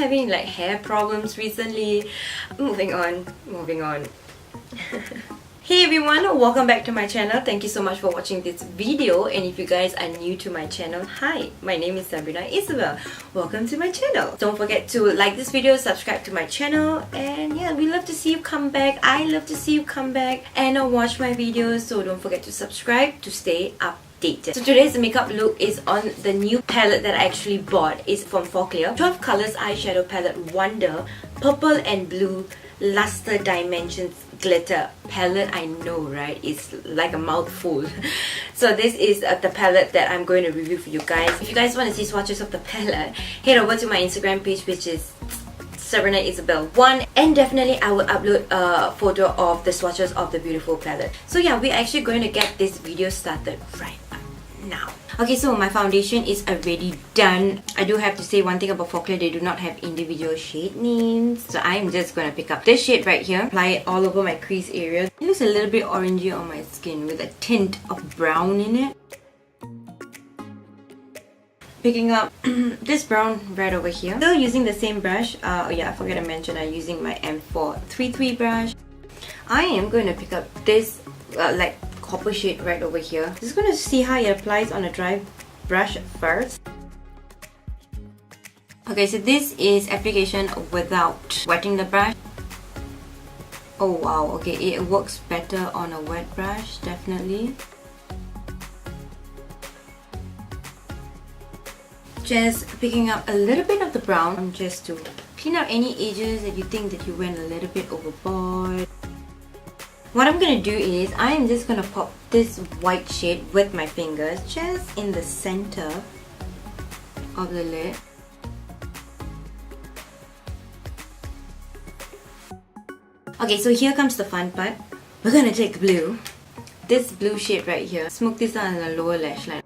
having like hair problems recently. Moving on. Hey everyone, welcome back to my channel. Thank you so much for watching this video, and if you guys are new to my channel, hi, my name is Sabrina Isabelle. Welcome to my channel. Don't forget to like this video, subscribe to my channel, and yeah, we love to see you come back. I love to see you come back and watch my videos, so don't forget to subscribe to stay updated. So today's makeup look is on the new palette that I actually bought. It's from Focallure. 12 Colors Eyeshadow Palette Wonder Purple and Blue Luster Dimensions Glitter Palette. I know, right? It's like a mouthful. So this is the palette that I'm going to review for you guys. If you guys want to see swatches of the palette, head over to my Instagram page, which is Sabrina Isabelle 1, and definitely I will upload a photo of the swatches of the beautiful palette. So yeah, we're actually going to get this video started right now. Okay, so my foundation is already done. I do have to say one thing about Focallure, they do not have individual shade names. So I'm just gonna pick up this shade right here, apply it all over my crease area. It looks a little bit orangey on my skin with a tint of brown in it. Picking up this brown right over here. Still using the same brush. Oh yeah, I forgot to mention I'm using my M433 brush. I am going to pick up this like copper shade right over here. Just going to see how it applies on a dry brush first. Okay, so this is application without wetting the brush. Oh wow, okay, it works better on a wet brush, definitely. Just picking up a little bit of the brown just to clean up any edges that you think that you went a little bit overboard. What I'm gonna do is I am just gonna pop this white shade with my fingers just in the center of the lid. Okay, so here comes the fun part. We're gonna take blue, this blue shade right here, smoke this out on the lower lash line.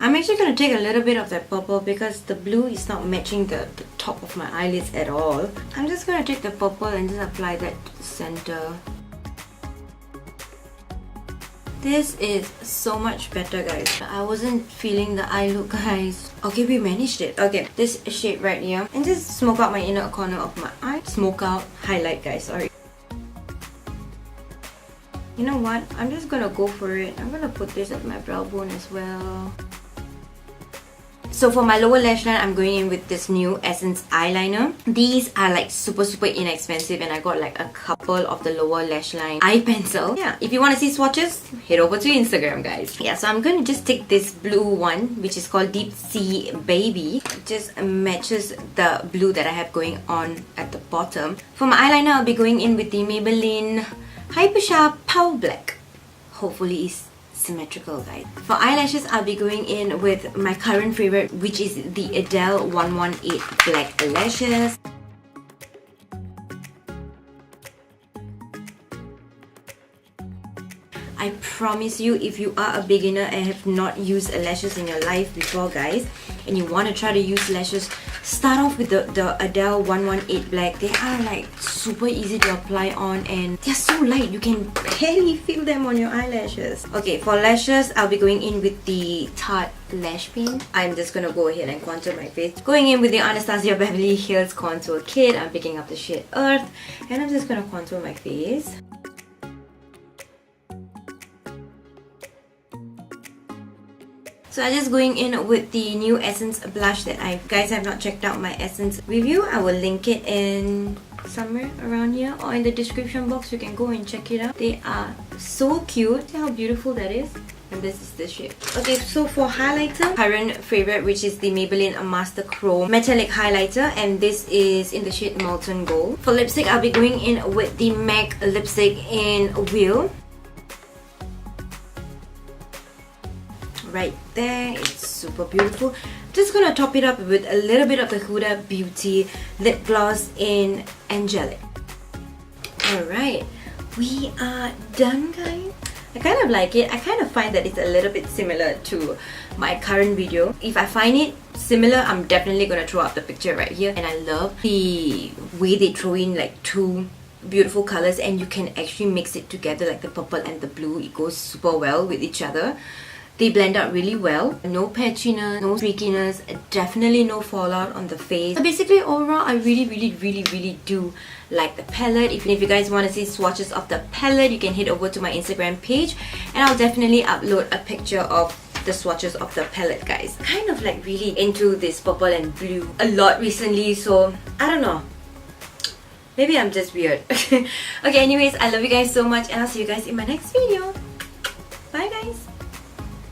I'm actually going to take a little bit of that purple because the blue is not matching the top of my eyelids at all. I'm just going to take the purple and just apply that to the center. This is so much better, guys. I wasn't feeling the eye look, guys. Okay, we managed it. Okay, this shade right here. And just smoke out my inner corner of my eye. Smoke out, highlight, guys, sorry. You know what? I'm just going to go for it. I'm going to put this at my brow bone as well. So for my lower lash line, I'm going in with this new Essence eyeliner. These are like super inexpensive, and I got like a couple of the lower lash line eye pencil. Yeah, if you want to see swatches, head over to Instagram, guys. Yeah, so I'm going to just take this blue one, which is called Deep Sea Baby. It just matches the blue that I have going on at the bottom. For my eyeliner, I'll be going in with the Maybelline Hyper Sharp PowerBlack. Hopefully it's symmetrical, guys. For eyelashes, I'll be going in with my current favorite, which is the Ardell 118 Black Lashes. I promise you, if you are a beginner and have not used lashes in your life before, guys, and you want to try to use lashes, start off with the Ardell 118 Black. They are like super easy to apply on, and they're so light, you can barely feel them on your eyelashes. Okay, for lashes, I'll be going in with the Tarte Lash Paint. I'm just gonna go ahead and contour my face. Going in with the Anastasia Beverly Hills Contour Kit. I'm picking up the shade Earth, and I'm just gonna contour my face. So I'm just going in with the new Essence blush that if you guys have not checked out my Essence review, I will link it in somewhere around here or in the description box. You can go and check it out. They are so cute. See how beautiful that is? And this is the shade. Okay, so for highlighter, current favorite, which is the Maybelline Master Chrome Metallic Highlighter, and this is in the shade Molten Gold. For lipstick, I'll be going in with the MAC lipstick in Whirl. Right there, it's super beautiful. Just gonna top it up with a little bit of the Huda Beauty lip gloss in Angelic. Alright, we are done, guys. I kind of like it. I kind of find that it's a little bit similar to my current video. If I find it similar, I'm definitely gonna throw up the picture right here. And I love the way they throw in like two beautiful colors and you can actually mix it together, like the purple and the blue. It goes super well with each other. They blend out really well. No patchiness, no streakiness, definitely no fallout on the face. So basically overall, I really do like the palette. If you guys want to see swatches of the palette, you can head over to my Instagram page and I'll definitely upload a picture of the swatches of the palette, guys. Kind of like really into this purple and blue a lot recently, so I don't know. Maybe I'm just weird. Okay, anyways, I love you guys so much and I'll see you guys in my next video.